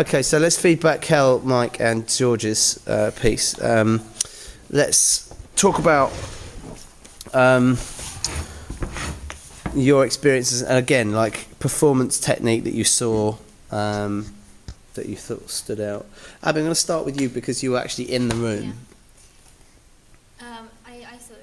Okay, so let's feed back Kel, Mike, and George's piece. Let's talk about your experiences, and again, like performance technique that you saw that you thought stood out. Abby, I'm going to start with you because you were actually in the room. Yeah. I thought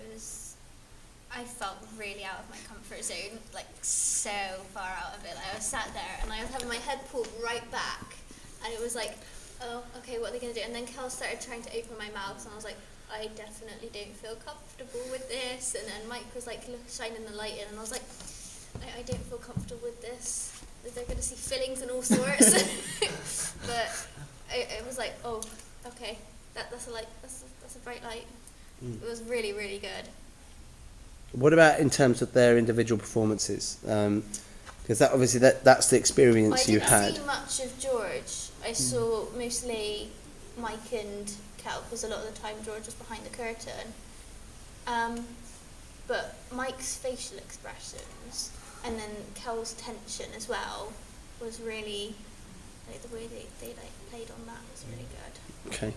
I felt really out of my comfort zone, like so far out of it. Like, I was sat there and I was having my head pulled right back, and it was like, oh, okay, what are they going to do? And then Kel started trying to open my mouth, and I was like, I definitely don't feel comfortable with this. And then Mike was like shining the light in, and I was like, I don't feel comfortable with this. They're going to see fillings and all sorts. But it was like, oh, okay, that's a bright light. It was really, really good. What about in terms of their individual performances? Because that obviously that's the experience you had. I didn't see much of George. I saw mostly Mike and Kel, because a lot of the time George was behind the curtain. But Mike's facial expressions and then Kel's tension as well was really, like, the way they like played on that was really good. Okay.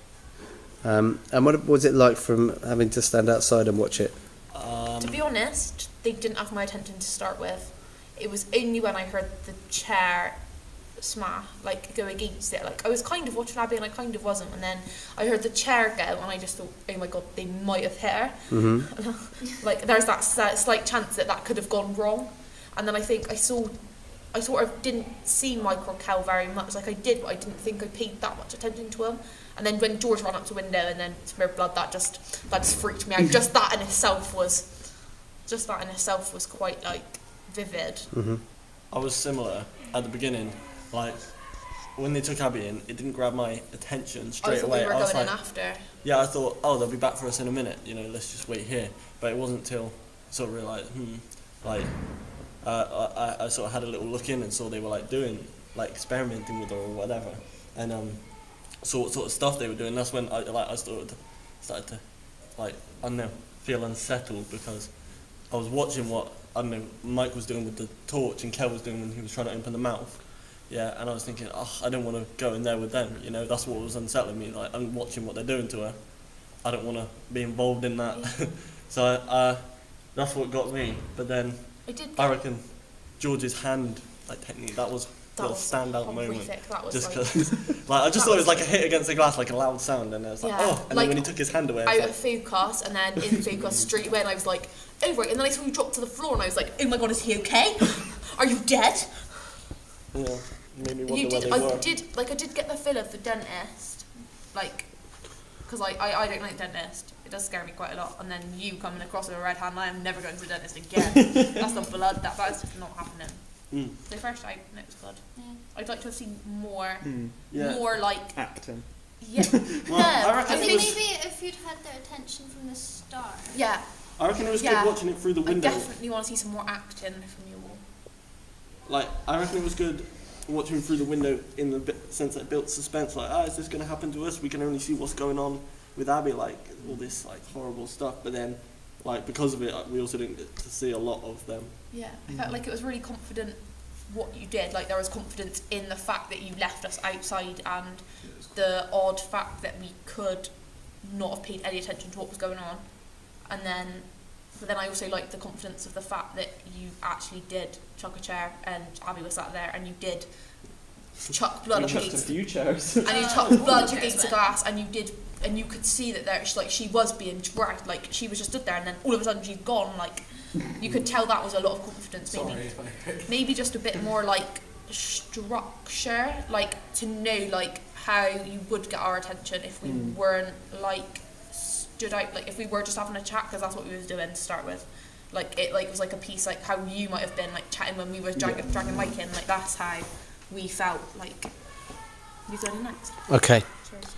And what was it like from having to stand outside and watch it? To be honest, they didn't have my attention to start with. It was only when I heard the chair smash, like, go against it. Like, I was kind of watching Abby and I kind of wasn't, and then I heard the chair go and I just thought, oh my god, they might have hit her. Mm-hmm. Like, there's that slight chance that could have gone wrong. And then I think I sort of didn't see Mike or Kel very much. Like, I did, but I didn't think I paid that much attention to him. And then when George ran up to the window and then smeared blood, that just freaked me out. Just that in itself was quite, like, vivid. Mm-hmm. I was similar at the beginning. Like, when they took Abby in, it didn't grab my attention straight away. We were I was going like, in after. yeah, I thought, oh, they'll be back for us in a minute. You know, let's just wait here. But it wasn't till I sort of realised, I sort of had a little look in and saw they were like doing, like, experimenting with her or whatever, and saw what sort of stuff they were doing. That's when I started to, like, I don't know, feel unsettled, because I was watching what, I don't know, Mike was doing with the torch and Kel was doing when he was trying to open the mouth. Yeah, and I was thinking, I don't want to go in there with them, you know, that's what was unsettling me. Like, I'm watching what they're doing to her. I don't want to be involved in that. Yeah. So that's what got me. But then I reckon George's hand, like, technique, that was a standout moment. That was just because, like, I just thought it was like a hit against the glass, like a loud sound, and I was like, oh, and like, then when he took his hand away, out of focus, and then in focus straight away, and I was like, oh right, and then I saw him drop to the floor, and I was like, oh my god, is he okay? Are you dead? Yeah, made me wonder where they were. I did get the feel of the dentist, like, because I don't like dentist. It does scare me quite a lot. And then you coming across with a red hand, I am never going to the dentist again. That's the blood. That is just not happening. So first, it was good. Yeah. I'd like to have seen more, more like acting. Yeah. Well, I reckon maybe if you'd had their attention from the start. Yeah. I reckon it was good watching it through the window. I definitely want to see some more acting from you all. Like, I reckon it was good watching through the window in the sense that it built suspense. Like, is this going to happen to us? We can only see what's going on with Abby, like, all this, like, horrible stuff. But then, like, because of it, we also didn't get to see a lot of them. Yeah, I felt like it was really confident what you did. Like, there was confidence in the fact that you left us outside, and the odd fact that we could not have paid any attention to what was going on. But then I also liked the confidence of the fact that you actually did chuck a chair, and Abby was sat there, and you did chuck blood against a few chairs. And you chucked blood against the glass, and you could see that she was being dragged. Like, she was just stood there, and then all of a sudden she's gone. Like, you could tell that was a lot of confidence. Maybe just a bit more, like, structure, like, to know, like, how you would get our attention if we weren't, like, stood out, like, if we were just having a chat, because that's what we was doing to start with. Like, it, like, was like a piece, like, how you might have been, like, chatting when we were dragging Mike in. Like, that's how we felt. Like, we going next. Okay. Cheers.